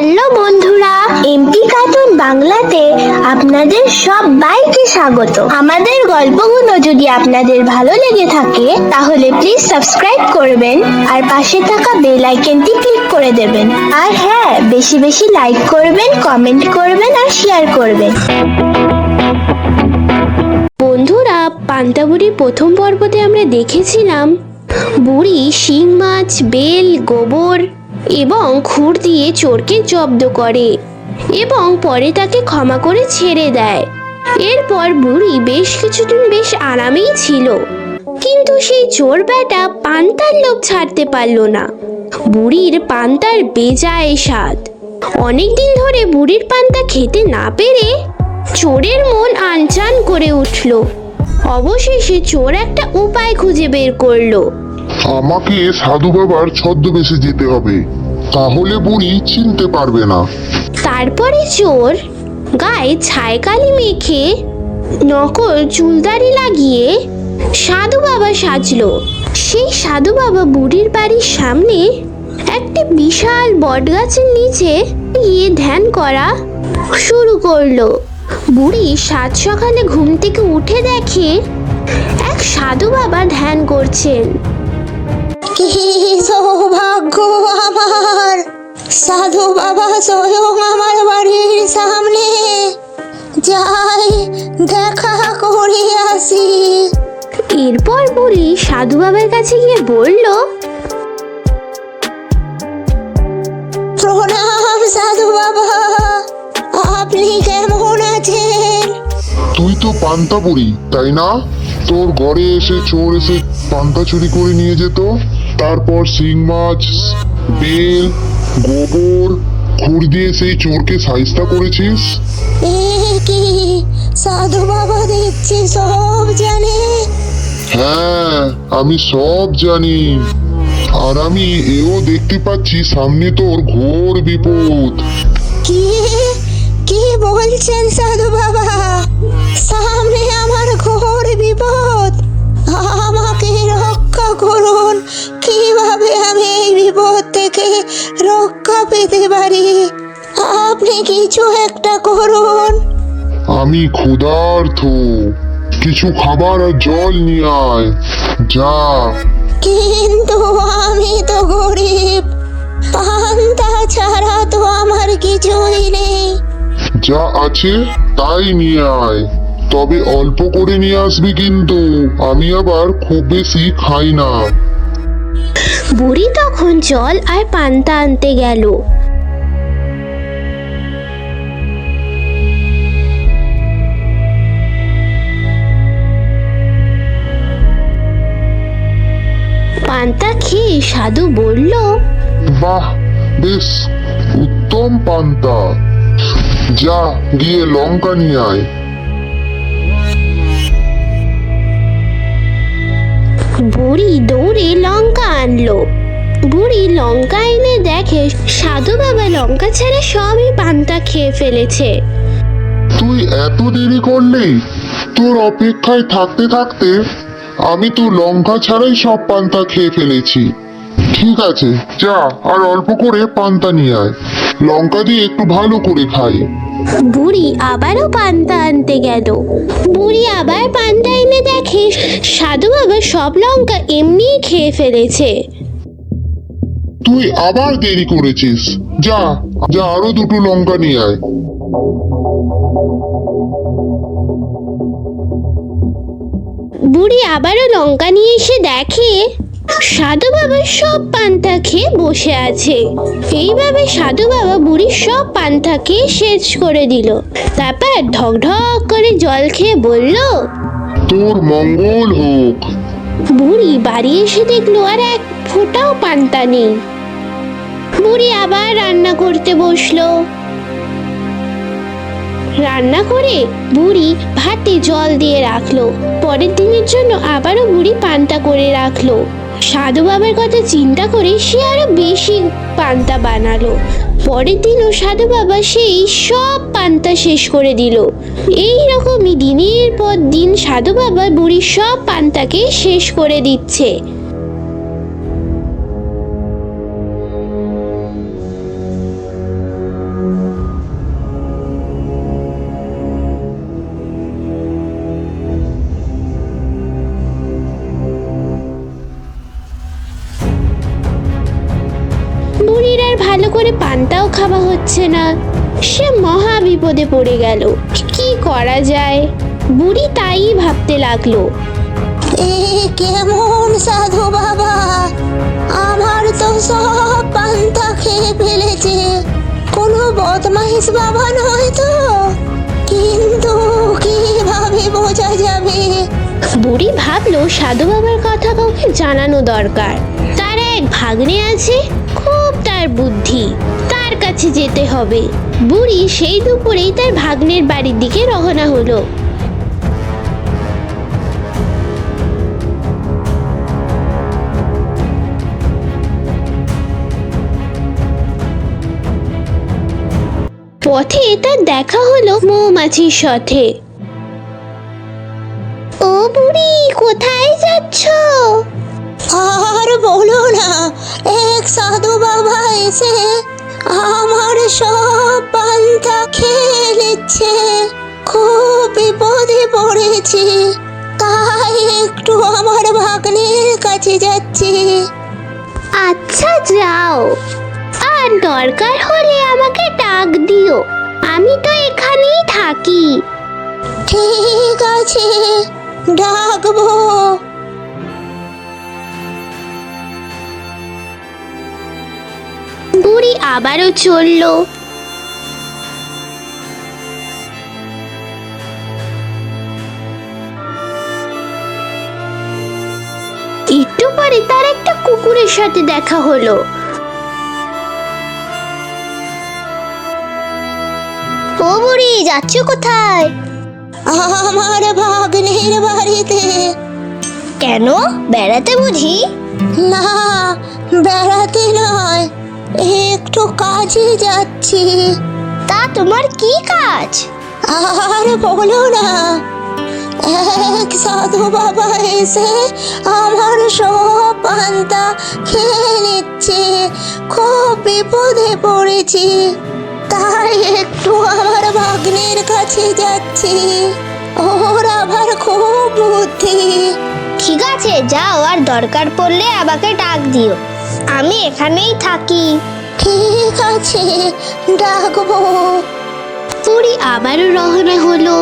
Hello বন্ধুরা, MP cartoon বাংলাতে আপনাদের সবাইকে স্বাগত। আমাদের গল্পগুলো যদি আপনাদের ভালো লেগে থাকে তাহলে প্লিজ সাবস্ক্রাইব করবেন আর পাশে থাকা বেল আইকনটি ক্লিক করে দেবেন। আর হ্যাঁ, বেশি বেশি লাইক করবেন, কমেন্ট করবেন আর শেয়ার করবেন। বন্ধুরা, পান্তা বুড়ির প্রথম পর্বতে আমরা দেখেছিলাম বুড়ি শিং মাছ, বেল, গোবর এবং খুর দিয়ে চোরকে জব্দ করে এবং পরে তাকে ক্ষমা করে ছেড়ে দেয়। এরপর বুড়ি বেশ কিছুদিন বেশ আরামেই ছিল, কিন্তু সেই চোর বেটা পান্তার লোভ ছাড়তে পারল না। বুড়ির পান্তার বেজায় স্বাদ। অনেকদিন ধরে বুড়ির পান্তা খেতে না পেরে চোরের মন আনচান করে উঠল। অবশেষে চোর একটা উপায় খুঁজে বের করলো। আমাকে সাধু বাবার ছদ্মবেশে যেতে হবে, তাহলে বুড়ি চিনতে পারবে না। তারপরে চোর গায়ে ছাইকালি মেখে নকল চুলদারি লাগিয়ে সাধু বাবা সাজলো। সেই সাধু বাবা বুড়ির বাড়ির সামনে একটি বিশাল বটগাছের নিচে গিয়ে ধ্যান করা শুরু করলো। বুড়ি সাত সকালে ঘুম থেকে উঠে দেখে এক সাধু বাবা ধ্যান করছেন। কি সৌভাগ্য আমার! সাধু বাবা স্বয়ং আমার বাড়ির সামনে। যাই দেখা করে আসি। এরপর বুড়ি সাধু বাবার কাছে গিয়ে বলল, প্রণাম সাধু বাবা, আপনি কেমন আছেন? তুই তো পান্তা বুড়ি, তাই না? তোর ঘরে এসে চোর এসে পান্তা চুরি করে নিয়ে যেত, তারপর শিং মাছ, বেল, গোবর, খুর দিয়ে সেই চোরকে সাইজটা করেছিস। এ কি সাধু বাবা দেখছি সব জানে। হ্যাঁ, আমি সব জানি, আর আমি এও দেখতে পাচ্ছি সামনে তোর ঘোর বিপদ। কি কি বলছেন সাধু বাবা? সামনে আমার ঘোর বিপদ। আমাকে রক্ষা করুন। কিভাবে আমি এই বিপদ থেকে রক্ষা পেতে পারি? আপনি কিছু একটা করুন। আমি ক্ষুধার্ত, কিছু খাবার আর জল নিয়ে আয়, যা। কিন্তু আমি তো গরিব, পান্তা ছাড়া তো আমার কিছুই নেই। যা আছে তাই নিয়ে আয়, তবে অল্প করে নিয়ে আসবি, কিন্তু আমি আবার খুব বেশি খাই না। বুড়ি তখন জল আর পান্তা আনতে গেল। পান্তা খেয়ে সাধু বলল, বাহ, বেশ উত্তম পান্তা। যা গিয়ে লঙ্কা নিয়ে আয়। বুড়ি দৌড়ে লঙ্কা আনলো। বুড়ি লঙ্কা এনে দেখে সাধু বাবা লঙ্কা ছাড়া সবই পান্তা খেয়ে ফেলেছে। তুই এত দেরি করলি? তোর অপেক্ষায় থাকতে থাকতে আমি তো লঙ্কা ছাড়াই সব পান্তা খেয়ে ফেলেছি। ঠিক আছে, যা আর অল্প করে পান্তা নিয়ে আয়, লঙ্কা দিয়ে একটু ভালো করে খাই। বুড়ি আবারও পান্তা আনতে গেল। বুড়ি আবার পান্তা এনে দেখে সাধু বাবা সব লঙ্কা এমনিই খেয়ে ফেলেছে। তুই আবার দেরি করেছিস, যা যা আরো দুটো লঙ্কা নিয়ে আয়। বুড়ি আবারও লঙ্কা নিয়ে এসে দেখে সাধু বাবা সব পান্তা খেয়ে বসে আছে। এইভাবে সাধু বাবা বুড়ির সব পান্তা খেয়ে শেষ করে দিল। তারপর ঢক ঢক করে জল খেয়ে বলল, তোর মঙ্গল হোক। বুড়ি বাড়ি এসে দেখলো আর এক ফোঁটাও পান্তা নেই। বুড়ি আবার রান্না করতে বসলো। রান্না করে বুড়ি ভাতে জল দিয়ে রাখলো। পরের দিনের জন্য আবারও বুড়ি পান্তা করে রাখলো। সাধু বাবার কথা চিন্তা করে সে আরো বেশি পান্তা বানালো। পরের দিনও সাধু বাবা সেই সব পান্তা শেষ করে দিল। এই রকমই দিনের পর দিন সাধু বাবা বুড়ির সব পান্তাকে শেষ করে দিচ্ছে। পান্তাও খাওয়া হচ্ছে না। সে মহা বিপদে পড়ে গেল। কি করা যায়? বুড়ি তাই ভাবতে লাগলো। এ কেমন সাধু বাবা, আমার তো সব পান্তা খেয়ে ফেলেছে। কোনো বদমাইশ বাবা নয় তো? কিন্তু কিভাবে বোঝা যাবে? বুড়ি ভাবলো সাধু বাবার কথা কাউকে জানানো দরকার। তার এক ভাগ্নে আছে, খুব তার বুদ্ধি, তার কাছে যেতে হবে। বুড়ি সেই দুপুরেই তার ভাগ্নের বাড়ির দিকে রওনা হলো। পথে তার দেখা হলো মৌমাছির সাথে। ও বুড়ি, কোথায় যাচ্ছ? আর বলো না, এক সাধু বাবা এসে আমার সব পান্তা খেয়ে নিচ্ছে। খুব বিপদে পড়েছি, তাই একটু আমার ভাগ্নের কাছে যাচ্ছি। আচ্ছা যাও, আর দরকার হলে আমাকে ডাক দিও, আমি তো এখানেই থাকি। ঠিক আছে, ডাকবো। বুড়ি আবারও চলল। একটু পরে তার একটা কুকুরের সাথে দেখা হলো। ও বুড়ি, যাচ্ছ কোথায়? আমার ভাগ্নের বাড়িতে। কেন, বেড়াতে বুঝি? না, বেড়াতে নয়, একটু কাজে যাচ্ছি। তা তোমার কি কাজ? আর বলো না, এক সাধু বাবা এসে আমার সব পান্তা খেয়ে নিচ্ছে। খুব বিপদে পড়েছি, তাই একটু আমার ভাগ্নের কাছে যাচ্ছি। ওর আবার খুব বুদ্ধি। ঠিক আছে, যাও, আর দরকার পড়লে আমাকে ডাক দিও, আমি এখানেই থাকি। ঠিক আছে, ডাকবো। বুড়ি আবারও রওনা হলো।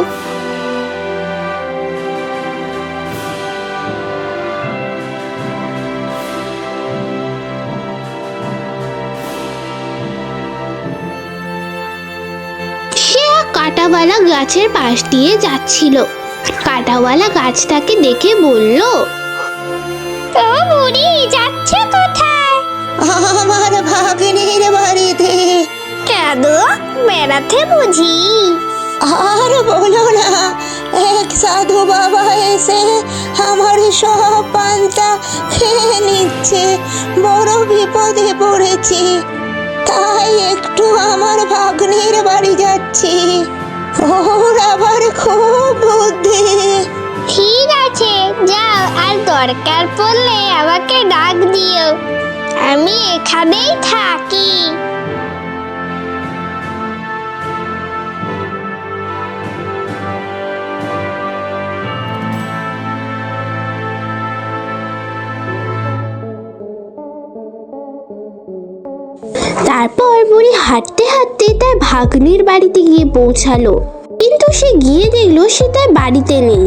সে কাঁটাওয়ালা গাছের পাশ দিয়ে যাচ্ছিল। কাঁটাওয়ালা গাছটাকে দেখে বলল, ও বুড়ি, যাচ্ছ কোথায়? আমার ভাগ্নের বাড়িতে। কেন, বেড়াতে বুঝি? আর বলো না, এক সাধু বাবা এসে আমার সব পান্তা খেয়ে নিচ্ছে। বড় বিপদে পড়েছি, তাই একটু আমার ভাগ্নের বাড়ি যাচ্ছি। ওর আবার খুব বুদ্ধি। ঠিক আছে, যাও, আর দরকার পড়লে আমাকে ডাক দিও, আমি এখানেই থাকি। তারপর বুড়ি হাঁটতে হাঁটতে তার ভাগ্নির বাড়িতে গিয়ে পৌঁছালো। কিন্তু সে গিয়ে দেখলো সে তার বাড়িতে নেই।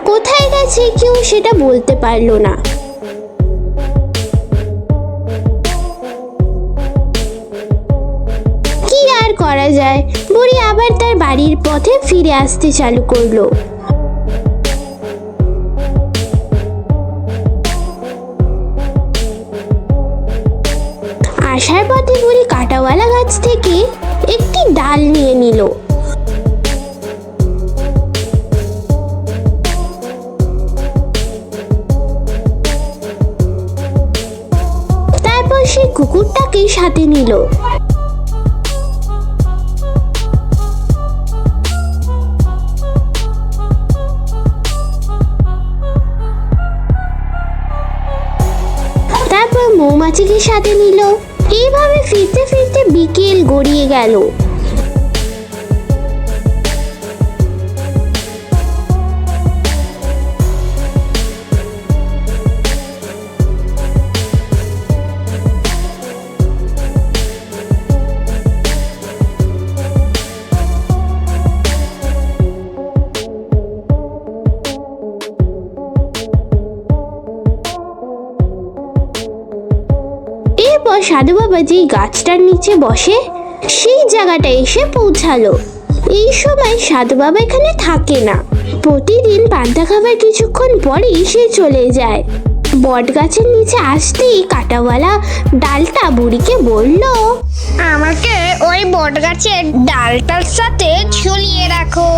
কোথায় গেছে কেউ সেটা বলতে পারলো না। কি আর করা যায়, বুড়ি আবার তার বাড়ির পথে ফিরে আসতে চালু করলো। আসার পথে বুড়ি কাঁটাওয়ালা গাছ থেকে একটি ডাল নিয়ে নিল। তারপর সে কুকুরটাকে সাথে নিল। তারপর মৌমাছিকে সাথে নিল। এইভাবে ফিরতে ফিরতে বিকেল গড়িয়ে গেল। সাধু বাবা যেই গাছটার নিচে বসে সেই জায়গাটা এসে পৌঁছালো। এই সময় সাধু বাবা এখানে থাকে না, প্রতিদিন পান্তা খাবার কিছুক্ষণ পরেই সে চলে যায়। বট গাছের নিচে আসতেই কাঁটাওয়ালা ডালটা বুড়িকে বলল, আমাকে ওই বট গাছের ডালটার সাথে ঝুলিয়ে রাখো।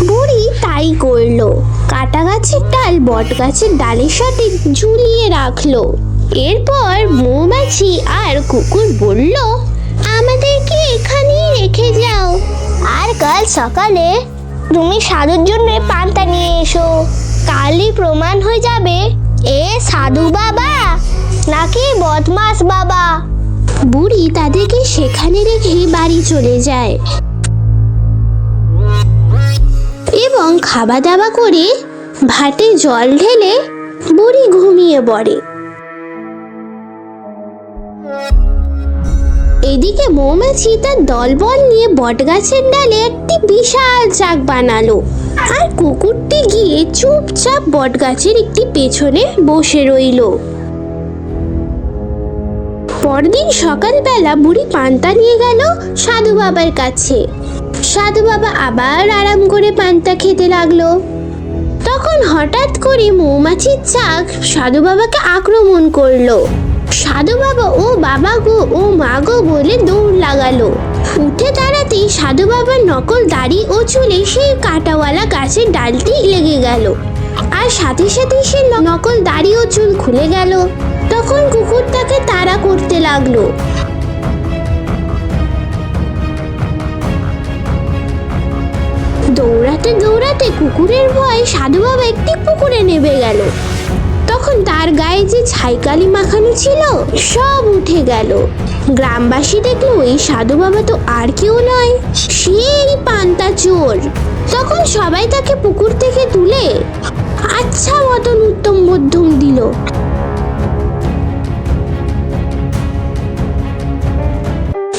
বুড়ি তাই করলো। কাটা গাছের ডাল বট গাছের ডালের সাথে ঝুলিয়ে রাখলো। এরপর মৌমাছি আর কুকুর বলল, আমাদেরকে এখানেই রেখে যাও, আর কাল সকালে তুমি সাধুর জন্য পান্তা নিয়ে এসো। কালই প্রমাণ হয়ে যাবে এ সাধু বাবা নাকি বদমাস বাবা। বুড়ি তাদেরকে সেখানে রেখে বাড়ি চলে যায় এবং খাওয়া দাওয়া করে ভাতে জল ঢেলে বুড়ি ঘুমিয়ে পড়ে। এদিকে মৌমাছি তার দলবল নিয়ে বটগাছের ডালে একটি বিশাল চাক বানালো, আর কুকুরটি গিয়ে চুপচাপ বটগাছের একটি পেছনে বসে রইল। পরদিন সকালবেলা বুড়ি পান্তা নিয়ে গেল সাধু বাবার কাছে। সাধু বাবা আবার আরাম করে পান্তা খেতে লাগলো। তখন হঠাৎ করে মৌমাছির চাক সাধু বাবাকে আক্রমণ করলো। সাধু বাবা ও বাবা গো ও মা গো বলে দৌড় লাগালো। উঠে দাঁড়াতেই সাধু বাবার নকল দাড়ি ও চুলে সেই কাঁটাওয়ালা গাছের ডালটি লেগে গেল, আর সাথে সাথে সে নকল দাড়ি ও চুল খুলে গেল। তখন কুকুর তাকে তাড়া করতে লাগলো। দৌড়াতে দৌড়াতে কুকুরের ভয় সাধু বাবা একটি পুকুরে নেমে গেল। তখন তার গায়ে যে ছাইকালি মাখানো ছিল সব উঠে গেল। গ্রামবাসী দেখলো এই সাধু বাবা তো আর কেউ নয়, সেই পান্তা চোর। তখন সবাই তাকে পুকুর থেকে তুলে আচ্ছা মতন উত্তম মধ্যম দিল।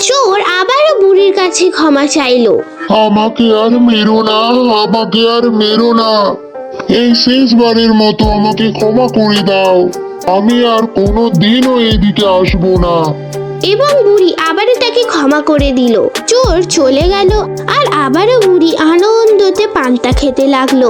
চোর আবারও বুড়ির কাছে ক্ষমা চাইলো। আমাকে আর মেরো না, আমাকে আর মেরো না, এই শেষবারের মতো আমাকে ক্ষমা করে দাও, আমি আর কোনো দিনও এইদিকে আসবো না। এবং বুড়ি আবারও তাকে ক্ষমা করে দিল। চোর চলে গেল, আর আবারও বুড়ি আনন্দতে পান্তা খেতে লাগলো।